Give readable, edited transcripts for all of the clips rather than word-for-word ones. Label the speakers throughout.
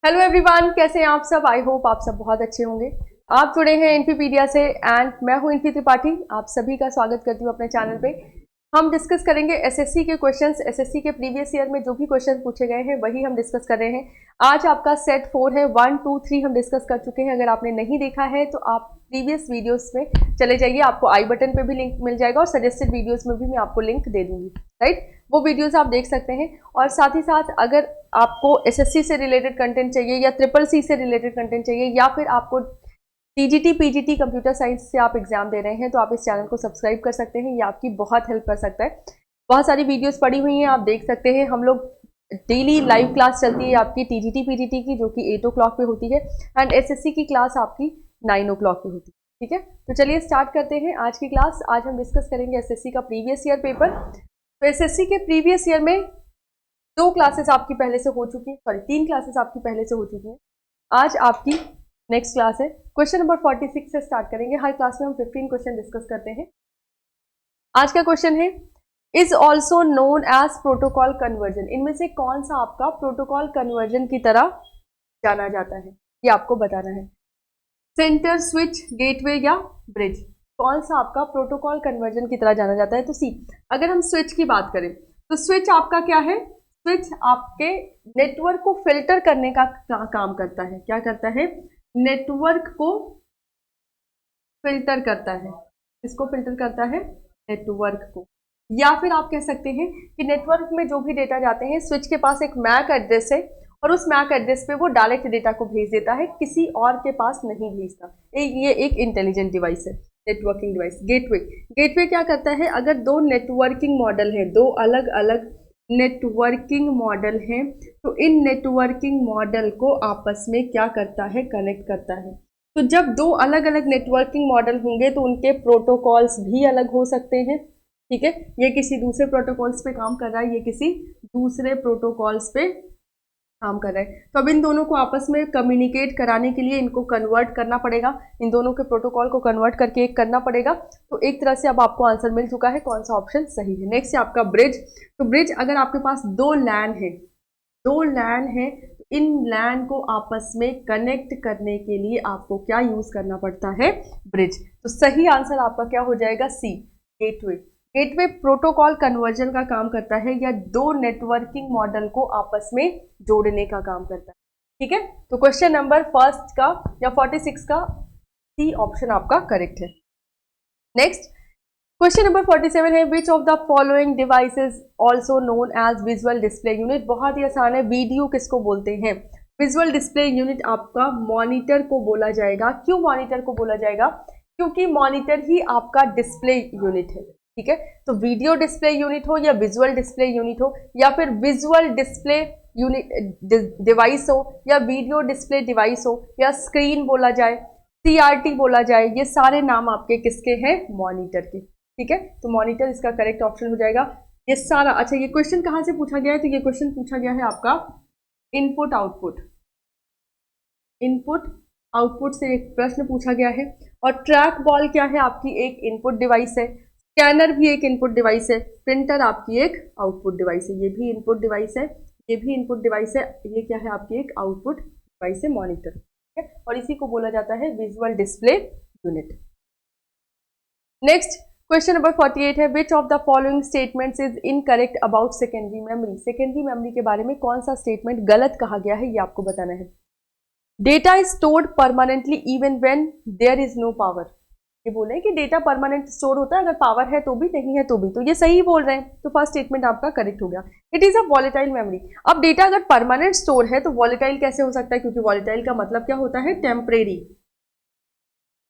Speaker 1: Hello everyone, कैसे हैं आप सब। आई होप आप सब बहुत अच्छे होंगे। आप जुड़े हैं इन्फीपीडिया से एंड मैं हूं इन्फी त्रिपाठी। आप सभी का स्वागत करती हूं अपने चैनल पे। हम डिस्कस करेंगे एसएससी के क्वेश्चंस। एसएससी के प्रीवियस ईयर में जो भी क्वेश्चन पूछे गए हैं वही हम डिस्कस कर रहे हैं। आज आपका सेट 4 है, 1, 2, 3 हम डिस्कस कर चुके हैं। अगर आपने नहीं देखा है तो आप प्रीवियस वीडियोस में चले जाइए, आपको आई बटन पे भी लिंक मिल जाएगा और सजेस्टेड वीडियोस में भी मैं आपको लिंक दे दूंगी, राइट। वो वीडियोस आप देख सकते हैं। और साथ ही साथ अगर आपको एसएससी से रिलेटेड कंटेंट चाहिए या ट्रिपल सी से रिलेटेड कंटेंट चाहिए या फिर आपको टीजीटी पीजीटी कंप्यूटर साइंस से आप एग्जाम दे रहे हैं तो आप इस चैनल को सब्सक्राइब कर सकते हैं। ये आपकी बहुत हेल्प कर सकता है। बहुत सारी वीडियोस पड़ी हुई हैं, आप देख सकते हैं। हम लोग डेली लाइव क्लास चलती है आपकी टीजीटी पीजीटी की, जो कि 8 o'clock पे होती है, एंड एसएससी की क्लास आपकी 9 o'clock पे होती है। ठीक है, तो चलिए स्टार्ट करते हैं आज की क्लास। आज हम डिस्कस करेंगे एसएससी का प्रीवियस ईयर पेपर। तो एसएससी के प्रीवियस ईयर में 2 क्लासेस आपकी पहले से हो चुकी है, सॉरी 3 क्लासेस आपकी पहले से हो चुकी हैं। आज आपकी नेक्स्ट क्लास है। क्वेश्चन नंबर 46 से स्टार्ट करेंगे। हर क्लास में हम 15 क्वेश्चन डिस्कस करते हैं। आज का क्वेश्चन है, is also known as protocol conversion. इनमें से कौन सा आपका प्रोटोकॉल कन्वर्जन की तरह जाना जाता है, ये आपको बताना है। सेंटर, स्विच, गेटवे या ब्रिज, कौन सा आपका प्रोटोकॉल कन्वर्जन की तरह जाना जाता है। तो सी, अगर हम स्विच की बात करें तो स्विच आपका क्या है। स्विच आपके नेटवर्क को फिल्टर करने का काम करता है। क्या करता है? नेटवर्क को फिल्टर करता है। इसको फिल्टर करता है, नेटवर्क को। या फिर आप कह सकते हैं कि नेटवर्क में जो भी डेटा जाते हैं, स्विच के पास एक मैक एड्रेस है और उस मैक एड्रेस पे वो डायरेक्ट डेटा को भेज देता है, किसी और के पास नहीं भेजता। ये एक इंटेलिजेंट डिवाइस है, नेटवर्किंग डिवाइस। गेटवे, गेटवे क्या करता है? अगर दो नेटवर्किंग मॉडल है, दो अलग अलग नेटवर्किंग मॉडल हैं, तो इन नेटवर्किंग मॉडल को आपस में क्या करता है? कनेक्ट करता है। तो जब दो अलग अलग नेटवर्किंग मॉडल होंगे तो उनके प्रोटोकॉल्स भी अलग हो सकते हैं। ठीक है, ये किसी दूसरे प्रोटोकॉल्स पे काम कर रहा है, ये किसी दूसरे प्रोटोकॉल्स पे काम कर रहा है। तो अब इन दोनों को आपस में कम्युनिकेट कराने के लिए इनको कन्वर्ट करना पड़ेगा। इन दोनों के प्रोटोकॉल को कन्वर्ट करके एक करना पड़ेगा। तो एक तरह से अब आपको आंसर मिल चुका है कौन सा ऑप्शन सही है। नेक्स्ट है आपका ब्रिज। तो ब्रिज, अगर आपके पास दो लैन है, दो लैन है, तो इन लैन को आपस में कनेक्ट करने के लिए आपको क्या यूज करना पड़ता है? ब्रिज। तो सही आंसर आपका क्या हो जाएगा? सी, गेटवे। गेटवे प्रोटोकॉल कन्वर्जन का काम करता है या दो नेटवर्किंग मॉडल को आपस में जोड़ने का काम करता है। ठीक है, तो क्वेश्चन नंबर फर्स्ट का या 46 का सी ऑप्शन आपका करेक्ट है। नेक्स्ट क्वेश्चन नंबर 47 है, which of the following devices also known as visual display unit. बहुत ही आसान है। वीडियो किसको बोलते हैं? विजुअल डिस्प्ले यूनिट आपका मॉनिटर को बोला जाएगा। क्यों मॉनिटर को बोला जाएगा? क्योंकि मॉनिटर ही आपका डिस्प्ले यूनिट है। ठीक है, तो वीडियो डिस्प्ले यूनिट हो या विजुअल डिस्प्ले यूनिट हो या फिर विजुअल डिस्प्ले यूनिट डिवाइस हो या वीडियो डिस्प्ले डिवाइस हो या स्क्रीन बोला जाए, सीआरटी बोला जाए, ये सारे नाम आपके किसके हैं? मॉनिटर के। ठीक है, तो मॉनिटर इसका करेक्ट ऑप्शन हो जाएगा। ये सारा, अच्छा ये क्वेश्चन कहाँ से पूछा गया है? तो ये क्वेश्चन पूछा गया है आपका इनपुट आउटपुट, इनपुट आउटपुट से एक प्रश्न पूछा गया है। और ट्रैक बॉल क्या है? आपकी एक इनपुट डिवाइस है। स्कैनर भी एक इनपुट डिवाइस है। प्रिंटर आपकी एक आउटपुट डिवाइस है। ये भी इनपुट डिवाइस है, ये भी इनपुट डिवाइस है। ये क्या है? आपकी एक आउटपुट डिवाइस है, मॉनिटर। ठीक है, और इसी को बोला जाता है visual display unit. Next question number 48 है, which of the following statements is incorrect about secondary memory. Secondary memory के बारे में कौन सा स्टेटमेंट गलत कहा गया है, ये आपको बताना है। Data is stored permanently even when there is no power. ये बोल रहे हैं कि डेटा परमानेंट स्टोर होता है, अगर पावर है तो भी, नहीं है तो भी। तो ये सही बोल रहे हैं, तो फर्स्ट स्टेटमेंट आपका करेक्ट हो गया। It is a volatile memory. अब डेटा अगर परमानेंट स्टोर है तो वॉलेटाइल कैसे हो सकता है? क्योंकि वॉलेटाइल का मतलब क्या होता है? टेम्परेरी।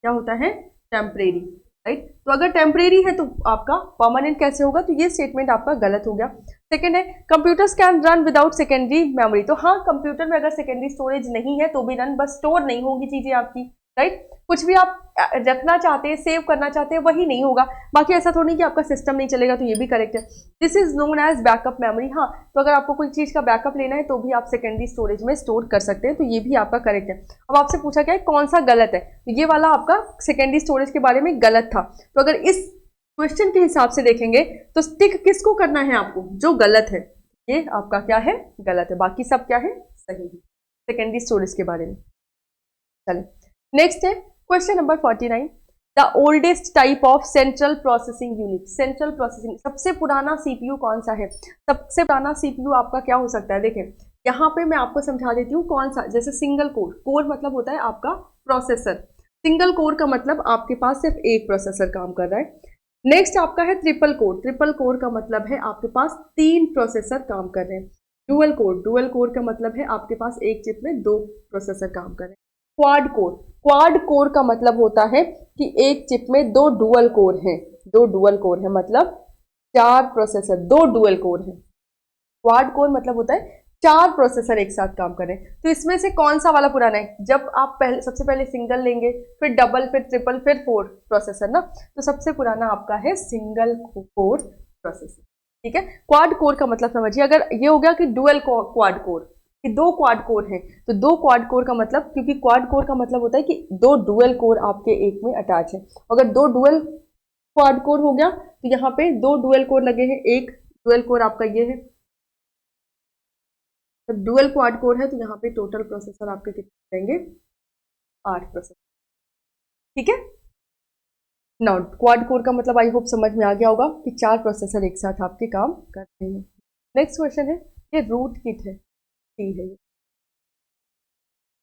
Speaker 1: क्या होता है? Temporary, right. तो अगर टेम्परेरी है तो आपका परमानेंट कैसे होगा? तो ये स्टेटमेंट आपका गलत हो गया। सेकंड है, computers can run without secondary memory. तो हाँ, कंप्यूटर में अगर सेकेंडरी स्टोरेज नहीं है तो भी रन, बस स्टोर नहीं होंगी चीजें आपकी, राइट। कुछ भी आप रखना चाहते हैं, सेव करना चाहते हैं, वही नहीं होगा। बाकी ऐसा थोड़ी कि आपका सिस्टम नहीं चलेगा, तो ये भी करेक्ट है। This is known as backup memory. हाँ, तो अगर आपको कोई चीज का बैकअप लेना है तो भी आप सेकेंडरी स्टोरेज में स्टोर कर सकते हैं, तो ये भी आपका करेक्ट है। अब आपसे पूछा गया है कौन सा गलत है, तो ये वाला आपका सेकेंडरी स्टोरेज के बारे में गलत था। तो अगर इस क्वेश्चन के हिसाब से देखेंगे तो टिक किसको करना है आपको? जो गलत है, ये आपका क्या है? गलत है। बाकी सब क्या है? सही है। सेकेंडरी स्टोरेज के बारे में। चलिए नेक्स्ट है question number 49, the oldest type of central processing unit. Central processing, सबसे पुराना सीपीयू कौन सा है? सबसे पुराना सीपीयू आपका क्या हो सकता है? देखें यहाँ पे मैं आपको समझा देती हूँ कौन सा। जैसे सिंगल कोर, कोर मतलब होता है आपका प्रोसेसर, सिंगल कोर का मतलब आपके पास सिर्फ एक प्रोसेसर काम कर रहा है। नेक्स्ट आपका है ट्रिपल कोर, ट्रिपल कोर का मतलब है आपके पास 3 प्रोसेसर काम कर रहे हैं। डुअल कोर, डुअल कोर का मतलब है आपके पास एक चिप में 2 प्रोसेसर काम कर रहे हैं। क्वाड कोर, क्वाड कोर का मतलब होता है कि एक चिप में 2 डुअल कोर हैं, 2 डुअल कोर है मतलब 4 प्रोसेसर, 2 डुअल कोर है। क्वाड कोर मतलब होता है 4 प्रोसेसर एक साथ काम कर रहे हैं। तो इसमें से कौन सा वाला पुराना है? जब आप पहले सबसे पहले सिंगल लेंगे, फिर डबल, फिर ट्रिपल, फिर 4 प्रोसेसर ना, तो सबसे पुराना आपका है सिंगल कोर प्रोसेसर। ठीक है, क्वाड कोर का मतलब समझिए, अगर ये हो गया कि डुअल क्वाड कोर, कि 2 क्वाड कोर हैं, तो 2 क्वाड कोर का मतलब, क्योंकि क्वाड कोर का मतलब होता है कि 2 डुअल कोर आपके एक में अटैच है। अगर 2 डुअल क्वाड कोर हो गया तो यहाँ पे 2 डुअल कोर लगे हैं, एक डुअल कोर आपका ये है। जब डुअल क्वाड कोर है तो यहाँ पे टोटल प्रोसेसर आपके कितने रहेंगे? 8 प्रोसेसर। ठीक है, नाउ क्वाड कोर का मतलब आई होप समझ में आ गया होगा कि 4 प्रोसेसर एक साथ आपके काम कर रहे हैं। नेक्स्ट क्वेश्चन है, ये रूट किट है, टी है।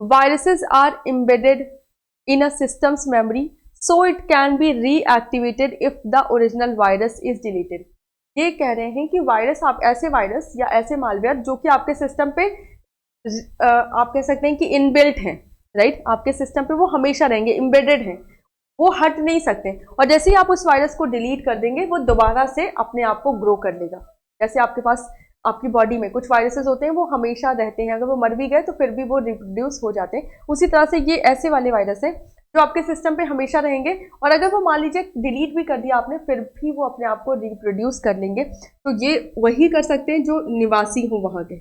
Speaker 1: Viruses are embedded in a system's memory so it can be reactivated if the original virus is deleted. ये कह रहे हैं कि वायरस, आप ऐसे वायरस या ऐसे मालवेयर जो कि आपके सिस्टम पे आप कह सकते हैं कि इनबिल्ट हैं, राइट, आपके सिस्टम पे वो हमेशा रहेंगे, एम्बेडेड हैं, वो हट नहीं सकते। और जैसे ही आप उस वायरस को डिलीट कर देंगे वो दोबारा से अपने आप को ग्रो कर लेगा। जैसे आपके पास आपकी बॉडी में कुछ वायरसेस होते हैं वो हमेशा रहते हैं, अगर वो मर भी गए तो फिर भी वो रिप्रोड्यूस हो जाते हैं। उसी तरह से ये ऐसे वाले वायरस हैं जो आपके सिस्टम पे हमेशा रहेंगे, और अगर वो मान लीजिए डिलीट भी कर दिया आपने, फिर भी वो अपने आप को रिप्रोड्यूस कर लेंगे। तो ये वही कर सकते हैं जो निवासी हो वहाँ के,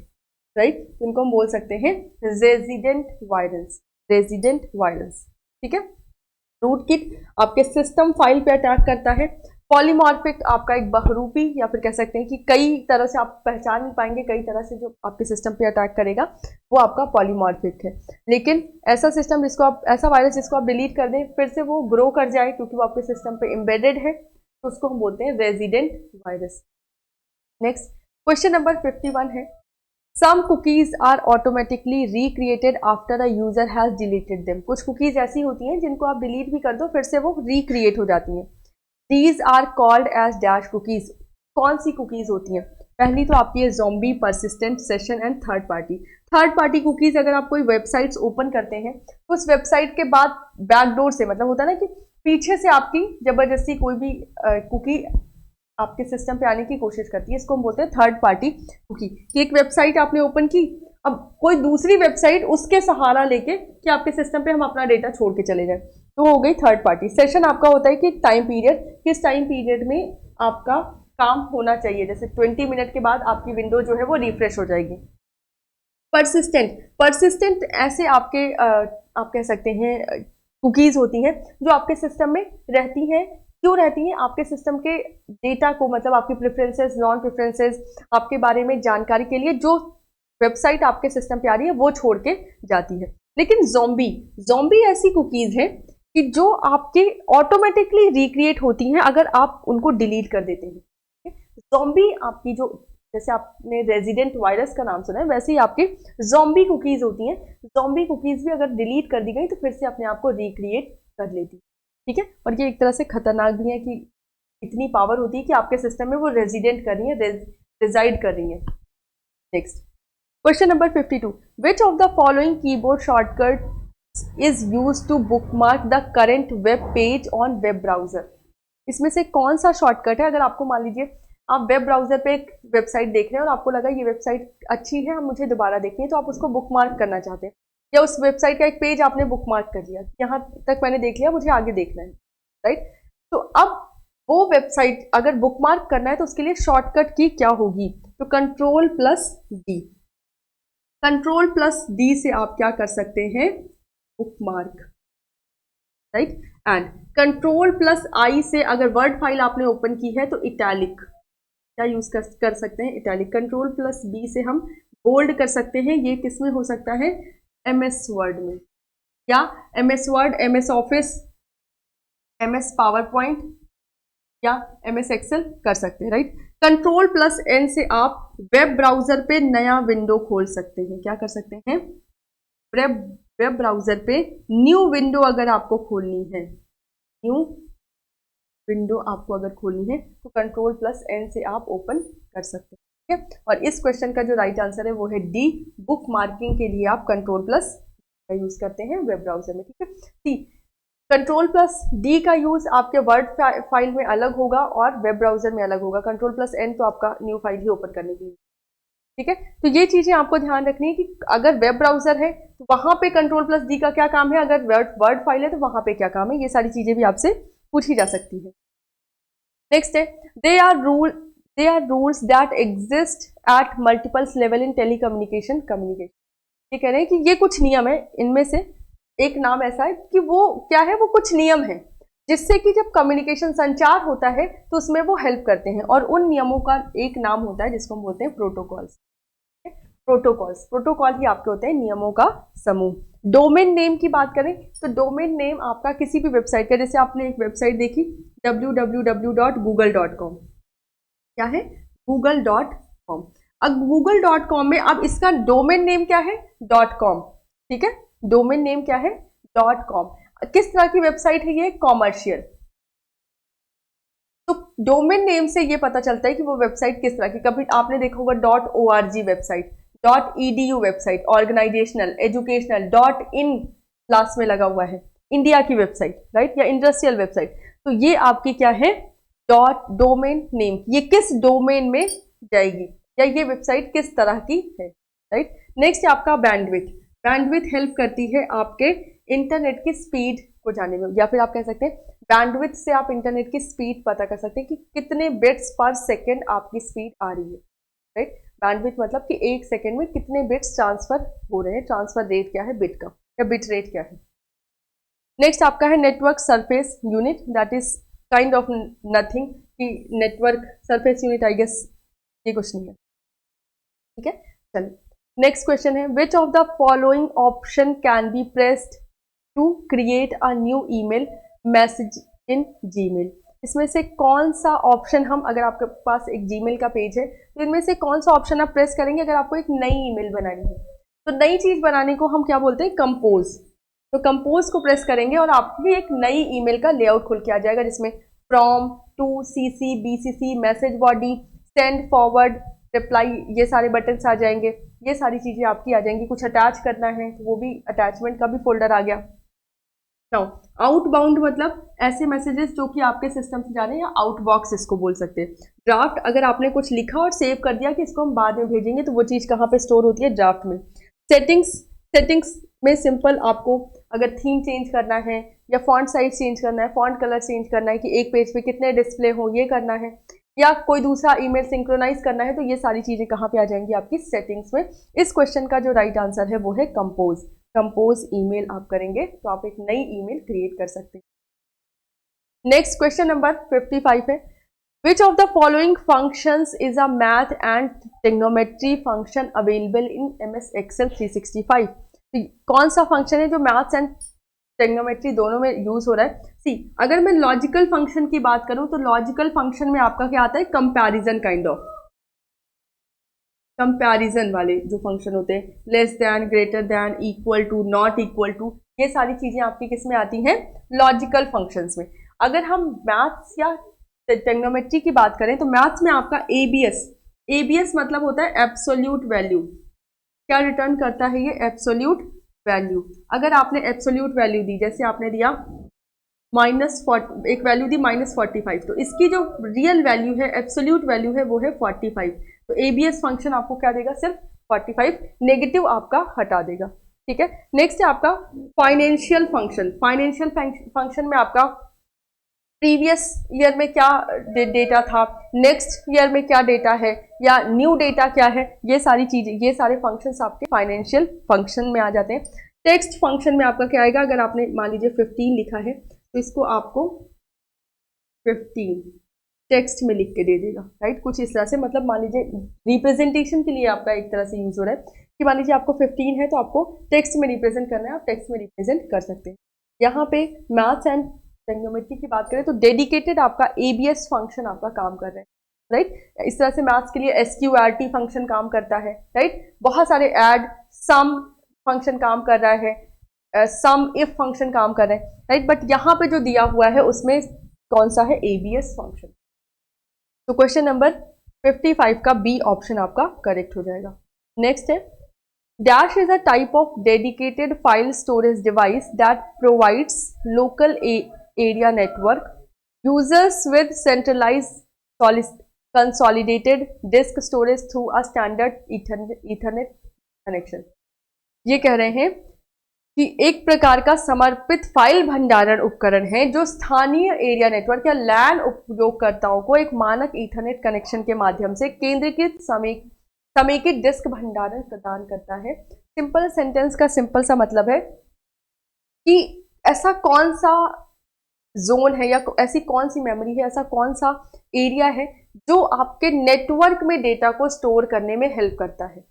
Speaker 1: राइट। तो इनको हम बोल सकते हैं रेजिडेंट वायरस, रेजिडेंट वायरस। ठीक है, रूट किट आपके सिस्टम फाइल पे अटैक करता है। पॉलीमॉर्फिक आपका एक बहुरूपी, या फिर कह सकते हैं कि कई तरह से आप पहचान नहीं पाएंगे, कई तरह से जो आपके सिस्टम पे अटैक करेगा वो आपका पॉलीमॉर्फिक है। लेकिन ऐसा सिस्टम जिसको आप, ऐसा वायरस जिसको आप डिलीट कर दें फिर से वो ग्रो कर जाए क्योंकि वो आपके सिस्टम पे एम्बेडेड है, तो उसको हम बोलते हैं resident virus. Next question number 51 है, some cookies are automatically recreated after a user has deleted them. कुछ कुकीज ऐसी होती हैं जिनको आप डिलीट भी कर दो फिर से वो रिक्रिएट हो जाती हैं। These are called as dash cookies. कौन सी कुकीज होती हैं? पहली तो आपकी है zombie, persistent, session and third party. Third party cookies, अगर आप कोई वेबसाइट्स ओपन करते हैं तो उस वेबसाइट के बाद बैकडोर से, मतलब होता है ना कि पीछे से आपकी जबरदस्ती कोई भी कुकी आपके सिस्टम पे आने की कोशिश करती है, इसको हम बोलते हैं थर्ड पार्टी कुकी। कि एक वेबसाइट आपने ओपन की, अब कोई दूसरी वेबसाइट उसके सहारा लेके कि आपके सिस्टम पे हम अपना डेटा छोड़ के चले जाए, तो हो गई थर्ड पार्टी। सेशन आपका होता है कि टाइम पीरियड, किस टाइम पीरियड में आपका काम होना चाहिए, जैसे 20 मिनट के बाद आपकी विंडो जो है वो रिफ्रेश हो जाएगी। परसिस्टेंट, परसिस्टेंट ऐसे आपके आप कह सकते हैं कुकीज होती हैं जो आपके सिस्टम में रहती हैं। क्यों रहती हैं? आपके सिस्टम के डेटा को, मतलब आपकी प्रेफरेंसेस, नॉन प्रेफरेंसेस, आपके बारे में जानकारी के लिए जो वेबसाइट आपके सिस्टम पे आ रही है वो छोड़ के जाती है। लेकिन ज़ॉम्बी, ज़ॉम्बी ऐसी कुकीज हैं कि जो आपके ऑटोमेटिकली रिक्रिएट होती हैं अगर आप उनको डिलीट कर देते हैं। ज़ॉम्बी आपकी जो, जैसे आपने रेजिडेंट वायरस का नाम सुना है, वैसे ही आपकी ज़ॉम्बी कुकीज होती हैं। ज़ॉम्बी कुकीज भी अगर डिलीट कर दी गई तो फिर से अपने आप को रिक्रिएट कर लेती। ठीक है, और ये एक तरह से खतरनाक भी है कि इतनी पावर होती है कि आपके सिस्टम में वो रेजिडेंट कर रही है, रिजाइड कर रही है। Next question number 52, which of the following keyboard shortcut is used to bookmark the current web page on web browser. इसमें से कौन सा शॉर्टकट है? अगर आपको मान लीजिए आप वेब ब्राउजर पे एक वेबसाइट देख रहे हैं और आपको लगा ये वेबसाइट अच्छी है, मुझे दोबारा देखनी है, तो आप उसको बुकमार्क करना चाहते हैं, या उस वेबसाइट का एक पेज आपने बुकमार्क कर लिया, यहाँ तक मैंने देख लिया, मुझे आगे देखना है, राइट। तो अब वो वेबसाइट अगर बुकमार्क करना है तो उसके लिए शॉर्टकट की क्या होगी? तो control plus D, control plus D से आप क्या कर सकते हैं? Bookmark, right. And control plus I से अगर वर्ड फाइल आपने ओपन की है तो इटैलिक, क्या यूज कर सकते हैं? इटैलिक। कंट्रोल प्लस बी से हम बोल्ड कर सकते हैं, ये किस में हो सकता है? MS वर्ड में, या MS word, MS office, MS power point या MS एक्सेल कर सकते हैं, राइट। Ctrl+N से आप वेब ब्राउजर पे नया विंडो खोल सकते हैं। क्या कर सकते हैं? वेब ब्राउजर पे न्यू विंडो अगर आपको खोलनी है, न्यू विंडो आपको अगर खोलनी है तो Ctrl+N से आप ओपन कर सकते हैं, ठीक है। और इस क्वेश्चन का जो राइट आंसर है वो है डी, बुक मार्किंग के लिए आप Ctrl+ का यूज करते हैं वेब ब्राउजर में, ठीक है। सी, Ctrl+D का यूज आपके वर्ड फाइल में अलग होगा और वेब ब्राउजर में अलग होगा। Ctrl+N तो आपका न्यू फाइल ही ओपन करने के लिए, ठीक है। तो ये चीजें आपको ध्यान रखनी है कि अगर वेब ब्राउजर है तो वहां पे Ctrl+D का क्या काम है, अगर वर्ड फाइल है तो वहां पे क्या काम है, ये सारी चीजें भी आपसे पूछी जा सकती है। नेक्स्ट है, they are rules that exist at multiples level in telecommunication communication. ये कह रहे हैं कि ये कुछ नियम है, इनमें से एक नाम ऐसा है कि वो क्या है, वो कुछ नियम है जिससे कि जब कम्युनिकेशन संचार होता है तो उसमें वो हेल्प करते हैं, और उन नियमों का एक नाम होता है जिसको हम बोलते हैं प्रोटोकॉल्स। प्रोटोकॉल ही आपके होते हैं नियमों का समूह। डोमेन नेम की बात करें तो डोमेन नेम आपका किसी भी वेबसाइट का, जैसे आपने एक वेबसाइट देखी www.google.com, क्या है? google.com। अब google.com में अब इसका डोमेन नेम क्या है? .com, ठीक है। डोमेन नेम क्या है? .com। किस तरह की वेबसाइट है ये? कॉमर्शियल। तो डोमेन नेम से ये पता चलता है कि वो वेबसाइट किस तरह की। कभी आपने देखा होगा .org website, .edu website, organizational, educational, .in class में लगा हुआ है, इंडिया की वेबसाइट, राइट, या इंडस्ट्रियल वेबसाइट। तो ये आपकी क्या है? डोमेन नेम, ये किस डोमेन में जाएगी या ये वेबसाइट किस तरह की है, राइट। नेक्स्ट आपका बैंडविड्थ। बैंडविड्थ हेल्प करती है आपके इंटरनेट की स्पीड को जानने में, या फिर आप कह सकते हैं बैंडविड्थ से आप इंटरनेट की स्पीड पता कर सकते हैं कि कितने बिट्स पर सेकेंड आपकी स्पीड आ रही है, राइट। बैंडविड्थ मतलब कि एक सेकेंड में कितने बिट्स ट्रांसफर हो रहे हैं, ट्रांसफर रेट क्या है बिट का, या बिट रेट क्या है। नेक्स्ट आपका है network surface unit, that is kind of nothing, कि network surface unit, I guess ये कुछ नहीं है, ठीक है। चलिए नेक्स्ट क्वेश्चन है, which of the following option can be pressed to create a new email message in Gmail. इसमें से कौन सा ऑप्शन हम, अगर आपके पास एक जीमेल का पेज है तो इनमें से कौन सा ऑप्शन आप प्रेस करेंगे अगर आपको एक नई ईमेल बनानी है। तो नई चीज बनाने को हम क्या बोलते हैं? कंपोज। तो कंपोज को प्रेस करेंगे और आपकी एक नई ईमेल का लेआउट खुल के आ जाएगा, जिसमें from, to, CC, BCC, message body, send, forward, reply, ये सारे बटन्स आ जाएंगे, ये सारी चीजें आपकी आ जाएंगी। कुछ अटैच करना है तो वो भी अटैचमेंट का भी फोल्डर आ गया। नाउ आउटबाउंड मतलब ऐसे मैसेजेस जो कि आपके सिस्टम से जाने, या आउटबॉक्स इसको बोल सकते हैं। ड्राफ्ट, अगर आपने कुछ लिखा और सेव कर दिया कि इसको हम बाद में भेजेंगे, तो वो चीज़ कहाँ पे स्टोर होती है? ड्राफ्ट में। सेटिंग्स में सिंपल आपको अगर थीम चेंज करना है, या फॉन्ट साइज चेंज करना है, फॉन्ट कलर चेंज करना है, कि एक पेज पे कितने डिस्प्ले हो, ये करना है, या कोई दूसरा ईमेल सिंक्रोनाइज करना है, तो ये सारी चीज़ें कहाँ पे आ जाएंगी? आपकी सेटिंग्स में। इस क्वेश्चन का जो राइट आंसर है वो है कंपोज। कंपोज ईमेल आप करेंगे तो आप एक नई ईमेल क्रिएट कर सकते हैं। नेक्स्ट क्वेश्चन नंबर 55 है, which of the following functions is a math and trigonometry function available in MS Excel 365। तो कौन सा फंक्शन है जो मैथ्स एंड ट्रिग्नोमेट्री दोनों में यूज हो रहा है? सी, अगर मैं लॉजिकल फंक्शन की बात करूं तो लॉजिकल फंक्शन में आपका क्या आता है? कंपैरिजन, काइंड ऑफ कंपैरिजन वाले जो फंक्शन होते हैं, less than, greater than, equal to, not equal to, ये सारी चीजें आपकी किस में आती हैं? लॉजिकल फंक्शंस में। अगर हम मैथ्स या ट्रिग्नोमेट्री की बात करें तो मैथ्स में आपका एबीएस मतलब होता है एब्सोल्यूट वैल्यू। क्या रिटर्न करता है ये? Absolute value. अगर आपने एब्सोल्यूट वैल्यू दी, जैसे आपने दिया -40, एक वैल्यू दी -45, तो इसकी जो रियल वैल्यू है, एब्सोल्यूट वैल्यू है, वो है 45। तो एबीएस फंक्शन आपको क्या देगा? सिर्फ 45, नेगेटिव आपका हटा देगा, ठीक है। नेक्स्ट है आपका फाइनेंशियल फंक्शन। फाइनेंशियल फंक्शन में आपका प्रीवियस ईयर में क्या डेटा था, नेक्स्ट ईयर में क्या डेटा है, या न्यू डेटा क्या है, ये सारी चीजें, ये सारे फंक्शंस आपके फाइनेंशियल फंक्शन में आ जाते हैं। टेक्स्ट फंक्शन में आपका क्या आएगा? अगर आपने मान लीजिए 15 लिखा है तो इसको आपको 15 टेक्स्ट में लिख के दे देगा, राइट। कुछ इस तरह से, मतलब मान लीजिए रिप्रेजेंटेशन के लिए आपका एक तरह से यूज हो रहा है कि मान लीजिए आपको 15 है तो आपको टेक्स्ट में रिप्रेजेंट करना है, आप टेक्स्ट में रिप्रेजेंट कर सकते हैं। यहाँ पे मैथ्स एंड ट्रिग्नोमेट्री की बात करें तो डेडिकेटेड आपका एबीएस फंक्शन आपका काम कर रहा है, राइट। इस तरह से मैथ्स के लिए एसक्यूआरटी फंक्शन काम करता है, राइट। बहुत सारे ऐड सम फंक्शन काम कर रहा है, सम इफ फंक्शन काम कर रहे हैं, राइट। बट यहाँ पे जो दिया हुआ है उसमें कौन सा है, एबीएस फंक्शन। तो क्वेश्चन नंबर 55 का बी ऑप्शन आपका करेक्ट हो जाएगा। नेक्स्ट है, dash is a type of dedicated file storage device that provides local area network users with centralised consolidated disk storage through a standard Ethernet connection. ये कह रहे हैं कि एक प्रकार का समर्पित फाइल भंडारण उपकरण है जो स्थानीय एरिया नेटवर्क या लैन उपयोगकर्ताओं को एक मानक ईथरनेट कनेक्शन के माध्यम से केंद्रीकृत समेकित डिस्क भंडारण प्रदान करता है। सिंपल सेंटेंस का सिंपल सा मतलब है कि ऐसा कौन सा जोन है या ऐसी कौन सी मेमोरी है, ऐसा कौन सा एरिया है जो आपके नेटवर्क में डेटा को स्टोर करने में हेल्प करता है।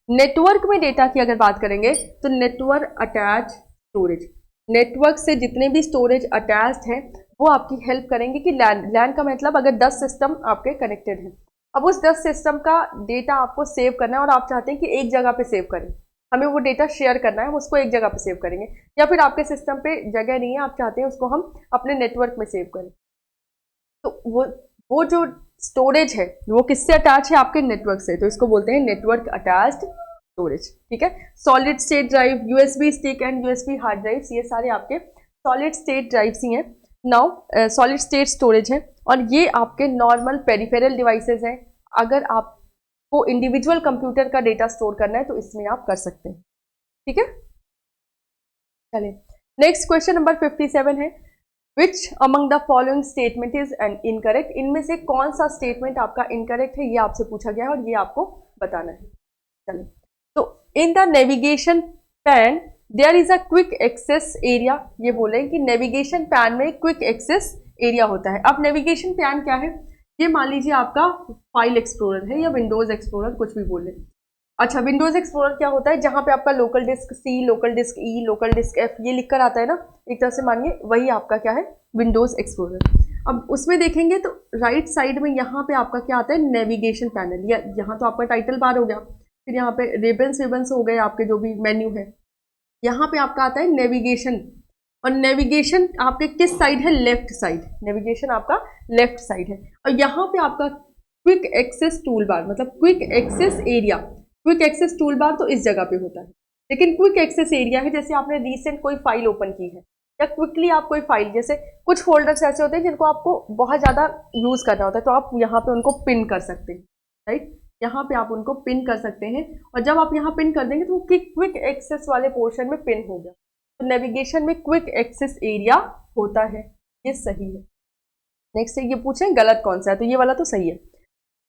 Speaker 1: नेटवर्क में डेटा की अगर बात करेंगे तो नेटवर्क अटैच स्टोरेज, नेटवर्क से जितने भी स्टोरेज अटैच्ड हैं वो आपकी हेल्प करेंगे कि लैन का मतलब अगर 10 सिस्टम आपके कनेक्टेड हैं, अब उस 10 सिस्टम का डेटा आपको सेव करना है और आप चाहते हैं कि एक जगह पे सेव करें, हमें वो डेटा शेयर करना है, हम उसको एक जगह पे सेव करेंगे, या फिर आपके सिस्टम पे जगह नहीं है, आप चाहते हैं उसको हम अपने नेटवर्क में सेव करें, तो वो जो स्टोरेज है वो किससे अटैच है, आपके नेटवर्क से, तो इसको बोलते हैं नेटवर्क अटैच्ड स्टोरेज, ठीक है। Solid state drive, USB stick and USB hard drives, ये सारे आपके सॉलिड स्टेट ड्राइव्स ही हैं। नाउ सॉलिड स्टेट स्टोरेज है और ये आपके नॉर्मल पेरिफेरल डिवाइसेस हैं। अगर आपको इंडिविजुअल कंप्यूटर का डेटा स्टोर करना है तो इसमें आप कर सकते हैं, ठीक है। चलिए नेक्स्ट क्वेश्चन नंबर 57 है, Which among the following statement is an incorrect? इनमें से कौन सा स्टेटमेंट आपका इनकरेक्ट है, ये आपसे पूछा गया है और ये आपको बताना है। चलिए, तो in the navigation pane there is a quick access area, ये बोले कि नेविगेशन पैन में क्विक एक्सेस एरिया होता है। अब नेविगेशन पैन क्या है, ये मान लीजिए आपका फाइल एक्सप्लोरर है या विंडोज एक्सप्लोरर, कुछ भी बोले। अच्छा, विंडोज एक्सप्लोरर क्या होता है, जहां पे आपका local disk C, local disk E, local disk F ये लिखकर आता है ना, एक तरह से मानिए वही आपका क्या है, विंडोज एक्सप्लोरर। अब उसमें देखेंगे तो राइट साइड में यहाँ पे आपका क्या आता है, नेविगेशन पैनल, या यहाँ तो आपका टाइटल बार हो गया, फिर यहाँ पे रिबन्स हो गए आपके जो भी मेन्यू है, यहाँ पे आपका आता है नेविगेशन, और नेविगेशन आपके किस साइड है, लेफ्ट साइड, नेविगेशन आपका लेफ्ट साइड है। और यहाँ पे आपका क्विक एक्सेस टूल बार, मतलब quick access area, quick access toolbar तो इस जगह पे होता है, लेकिन क्विक एक्सेस एरिया है जैसे आपने रिसेंट कोई फाइल ओपन की है या क्विकली आप कोई फाइल, जैसे कुछ फोल्डर्स ऐसे होते हैं जिनको आपको बहुत ज़्यादा यूज़ करना होता है, तो आप यहाँ पे उनको पिन कर सकते हैं, राइट। यहाँ पे आप उनको पिन कर सकते हैं और जब आप यहाँ पिन कर देंगे तो वो क्विक एक्सेस वाले पोर्शन में पिन हो गया, तो नेविगेशन में क्विक एक्सेस एरिया होता है, ये सही है। नेक्स्ट है, ये पूछें गलत कौन सा है, तो ये वाला तो सही है।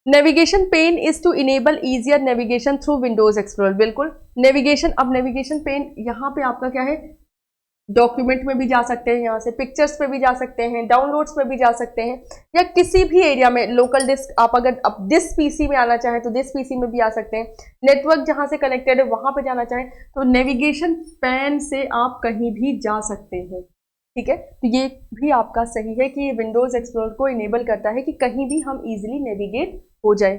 Speaker 1: Navigation pane is to enable easier navigation through Windows Explorer, बिल्कुल नेविगेशन। अब नेविगेशन पेन यहाँ पे आपका क्या है, डॉक्यूमेंट में भी जा सकते हैं, यहाँ से पिक्चर्स पे भी जा सकते हैं, डाउनलोड्स पे भी जा सकते हैं, या किसी भी एरिया में लोकल डिस्क, आप अगर अब दिस पीसी में आना चाहें तो दिस पीसी में भी आ सकते हैं, नेटवर्क जहाँ से कनेक्टेड है वहाँ पे जाना चाहें तो नेविगेशन पेन से आप कहीं भी जा सकते हैं, ठीक है। तो ये भी आपका सही है कि ये विंडोज एक्सप्लोरर को इनेबल करता है कि कहीं भी हम इजीली नेविगेट हो जाए।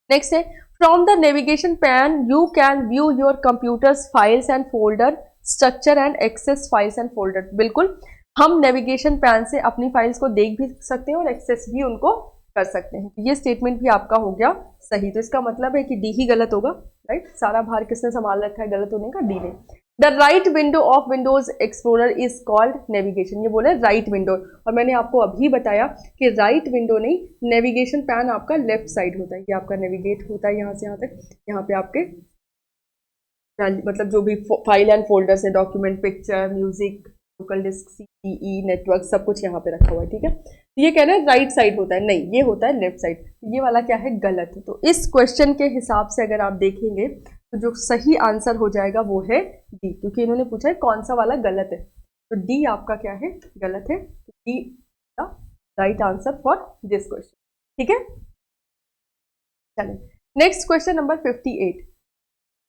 Speaker 1: नेक्स्ट है, from the navigation pane you can view your computer's files and folder structure and access files and folder, बिल्कुल हम नेविगेशन पैन से अपनी फाइल्स को देख भी सकते हैं और एक्सेस भी उनको कर सकते हैं। ये स्टेटमेंट भी आपका हो गया सही, तो इसका मतलब है कि डी ही गलत होगा, राइट। सारा भार किसने संभाल रखा है गलत होने का, डी ने। The right window of Windows explorer is called navigation, ये बोले राइट विंडो, और मैंने आपको अभी बताया कि राइट विंडो नहीं, नेविगेशन पैन आपका लेफ्ट साइड होता है, ये आपका नेविगेट होता है यहाँ से यहाँ तक, यहाँ पे आपके मतलब जो भी फाइल एंड फोल्डर्स है, document, picture, music, local disk, C, network, सब कुछ यहाँ पे रखा हुआ है, ठीक है। तो ये कह रहे हैं राइट साइड होता है, नहीं ये होता है लेफ्ट साइड, ये वाला क्या है, गलत है। तो इस क्वेश्चन के हिसाब से अगर आप देखेंगे तो जो सही आंसर हो जाएगा वो है डी, क्योंकि इन्होंने पूछा है कौन सा वाला गलत है, तो डी आपका क्या है, गलत है, D right answer for this question. ठीक है, चलिए next question number 58।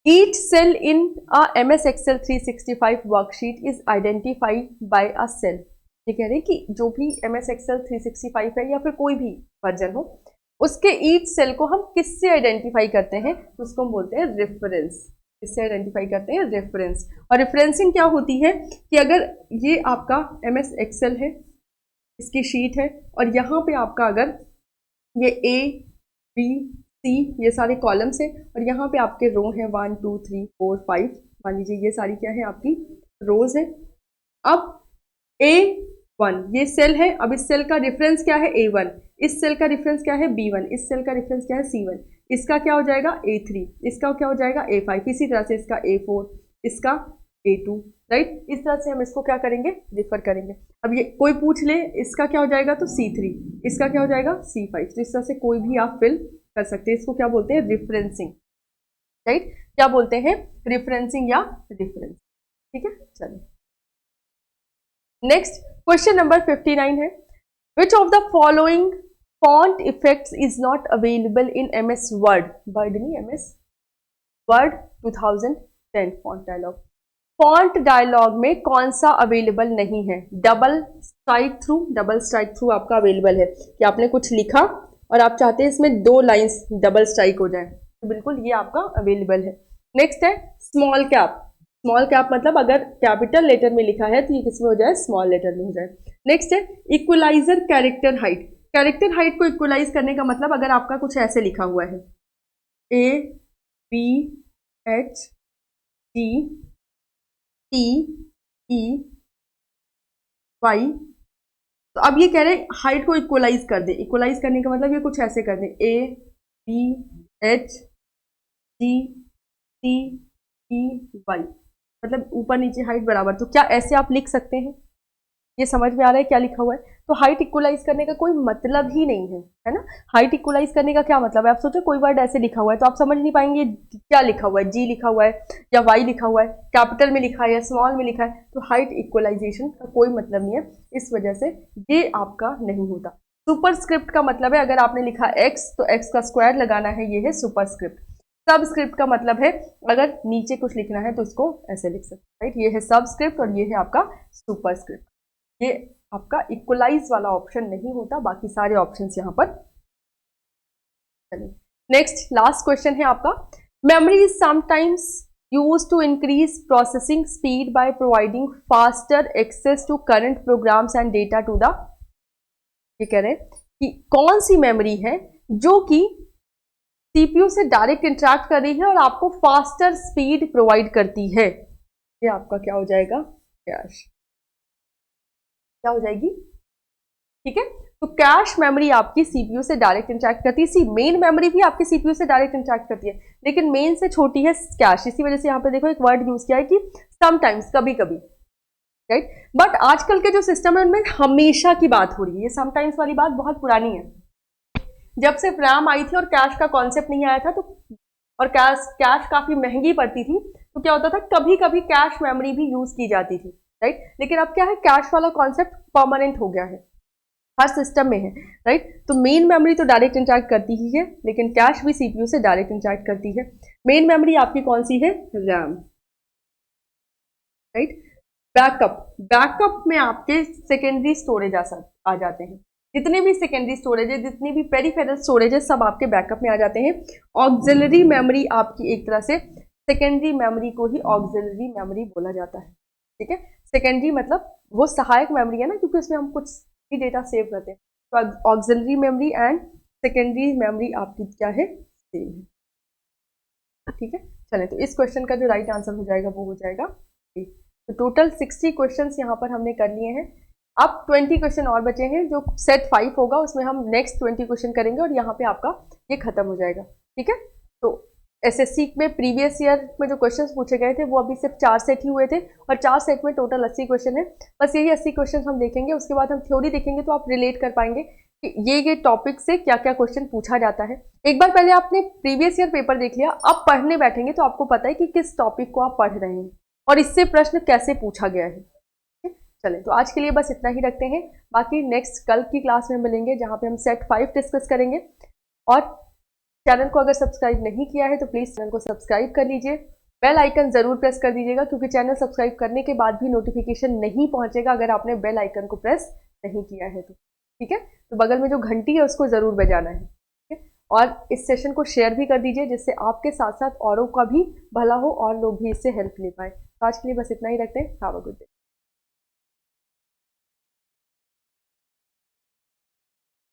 Speaker 1: Each cell in a MS Excel 365 worksheet is identified by a cell। ये कह रहे हैं कि जो भी MS Excel 365 है या फिर कोई भी वर्जन हो, उसके ईच सेल को हम किससे आइडेंटिफाई करते हैं, तो उसको हम बोलते हैं रेफरेंस। किससे आइडेंटिफाई करते हैं, रेफरेंस। और रेफरेंसिंग क्या होती है कि अगर ये आपका MS Excel है, इसकी शीट है, और यहाँ पे आपका अगर ये A B C ये सारे कॉलम्स हैं, और यहाँ पे आपके रो हैं 1 2 3 4 5, मान लीजिए ये सारी क्या है आपकी रोज है। अब A1 ये सेल है, अब इस सेल का रेफरेंस क्या है A1, इस सेल का रेफरेंस क्या है B1, इस सेल का रेफरेंस क्या है C1, इसका क्या हो जाएगा A3, इसका क्या हो जाएगा A5, इसी तरह से इसका A4, इसका A2, राइट। इस तरह से हम इसको क्या करेंगे, रेफर करेंगे। अब ये कोई पूछ ले इसका क्या हो जाएगा, तो C3, इसका क्या हो जाएगा C5, तो इस तरह से कोई भी आप फिल कर सकते हैं। इसको क्या बोलते हैं, रेफरेंसिंग, राइट। क्या बोलते हैं, रेफरेंसिंग या रेफरेंस। ठीक है, चलिए नेक्स्ट क्वेश्चन नंबर 59 है। Which of the following font effects is not available in MS word, word नहीं MS word 2010 font dialog. Font dialog में कौन सा अवेलेबल नहीं है, double strikethrough, double strikethrough आपका अवेलेबल है कि आपने कुछ लिखा और आप चाहते हैं इसमें 2 लाइंस डबल स्ट्राइक हो जाए, तो बिल्कुल ये आपका अवेलेबल है। नेक्स्ट है स्मॉल कैप। स्मॉल कैप मतलब अगर कैपिटल लेटर में लिखा है तो ये किस में हो जाए, स्मॉल लेटर में हो जाए। नेक्स्ट है equalizer character height. Character height को इक्वलाइज करने का मतलब अगर आपका कुछ ऐसे लिखा हुआ है ABHTTEY, तो अब ये कह रहे हैं हाइट को इक्वलाइज कर दे। इक्वलाइज करने का मतलब ये कुछ ऐसे कर दे ABHTTEY, मतलब ऊपर नीचे हाइट बराबर। तो क्या ऐसे आप लिख सकते हैं, ये समझ में आ रहा है क्या लिखा हुआ है। तो हाइट इक्वलाइज करने का कोई मतलब ही नहीं है ना। हाइट इक्वलाइज करने का क्या मतलब है, आप सोचो कोई वर्ड ऐसे लिखा हुआ है तो आप समझ नहीं पाएंगे क्या लिखा हुआ है, G लिखा हुआ है या Y लिखा हुआ है, कैपिटल में लिखा है या स्मॉल में लिखा है। तो हाइट इक्वलाइजेशन का कोई मतलब नहीं है, इस वजह से ये आपका नहीं होता। सुपरस्क्रिप्ट का मतलब है अगर आपने लिखा X तो X का स्क्वायर लगाना है, ये है सुपरस्क्रिप्ट। सबस्क्रिप्ट का मतलब है अगर नीचे कुछ लिखना है तो उसको ऐसे लिख सकते हैं, राइट। ये है सबस्क्रिप्ट और ये है आपका सुपरस्क्रिप्ट। ये आपका इक्वलाइज वाला ऑप्शन नहीं होता, बाकी सारे ऑप्शंस यहाँ पर। चलिए नेक्स्ट लास्ट क्वेश्चन है आपका। Memory is sometimes used to increase processing speed by providing faster access to current programs and data to the, ये कह रहे हैं कि कौन सी मेमोरी है जो कि CPU से डायरेक्ट इंटरेक्ट कर रही है और आपको फास्टर स्पीड प्रोवाइड करती है। ये आपका क्या हो जाएगा, कैश, क्या हो जाएगी, ठीक है। तो कैश मेमोरी आपकी CPU से डायरेक्ट इंटरेक्ट करती है। मेन मेमोरी भी आपकी CPU से डायरेक्ट इंटरेक्ट करती है, लेकिन मेन से छोटी है कैश। इसी वजह से यहाँ पे देखो एक वर्ड यूज किया है कि समटाइम्स, कभी कभी, राइट। बट आजकल के जो सिस्टम है उनमें हमेशा की बात हो रही है, ये समटाइम्स वाली बात बहुत पुरानी है। जब से रैम आई थी और कैश का कॉन्सेप्ट नहीं आया था तो, और कैश काफी महंगी पड़ती थी, तो क्या होता था कभी कभी कैश मेमोरी भी यूज की जाती थी, राइट। लेकिन अब क्या है, कैश वाला कॉन्सेप्ट परमानेंट हो गया है, हर सिस्टम में है, राइट। तो मेन मेमोरी तो डायरेक्ट इंटरेक्ट करती ही है, लेकिन कैश भी CPU से डायरेक्ट इंटरेक्ट करती है। मेन मेमोरी आपकी कौन सी है, रैम, राइट। बैकअप में आपके सेकेंडरी स्टोरेज आ जाते हैं। जितने भी सेकेंडरी स्टोरेज है, जितनी भी पेरिफेरल स्टोरेज है, सब आपके बैकअप में आ जाते हैं। ऑक्सिलरी मेमोरी आपकी एक तरह से सेकेंडरी मेमोरी को ही ऑक्सिलरी मेमोरी बोला जाता है, ठीक है। सेकेंडरी मतलब वो सहायक मेमोरी है ना, क्योंकि उसमें हम कुछ भी डेटा सेव करते हैं। तो auxiliary memory and secondary memory आपकी क्या है, सेम है, ठीक है। चलें, तो इस क्वेश्चन का जो राइट आंसर हो जाएगा वो हो जाएगा। तो टोटल 60 क्वेश्चंस यहाँ पर हमने कर लिए हैं। अब 20 क्वेश्चन और बचे हैं, जो सेट 5 होगा उसमें हम नेक्स्ट 20 क्वेश्चन करेंगे और यहाँ पे आपका ये खत्म हो जाएगा, ठीक है। तो SSC में प्रीवियस ईयर में जो क्वेश्चंस पूछे गए थे वो अभी सिर्फ 4 सेट ही हुए थे, और 4 सेट में टोटल 80 क्वेश्चन है। बस यही 80 क्वेश्चन हम देखेंगे, उसके बाद हम थ्योरी देखेंगे तो आप रिलेट कर पाएंगे कि ये टॉपिक से क्या क्या क्वेश्चन पूछा जाता है। एक बार पहले आपने प्रीवियस ईयर पेपर देख लिया, अब पढ़ने बैठेंगे तो आपको पता है कि किस टॉपिक को आप पढ़ रहे हैं और इससे प्रश्न कैसे पूछा गया है। चलें, तो आज के लिए बस इतना ही रखते हैं। बाकी नेक्स्ट कल की क्लास में मिलेंगे जहाँ पे हम सेट 5 डिस्कस करेंगे। और चैनल को अगर सब्सक्राइब नहीं किया है तो प्लीज़ चैनल को सब्सक्राइब कर लीजिए, बेल आइकन ज़रूर प्रेस कर दीजिएगा, क्योंकि चैनल सब्सक्राइब करने के बाद भी नोटिफिकेशन नहीं पहुंचेगा अगर आपने बेल आइकन को प्रेस नहीं किया है तो। ठीक है, तो बगल में जो घंटी है उसको ज़रूर बजाना है। ठीक है, और इस सेशन को शेयर भी कर दीजिए जिससे आपके साथ साथ औरों का भी भला हो और लोग भी इससे हेल्प ले पाए। तो आज के लिए बस इतना ही रखते हैं। Have a good day.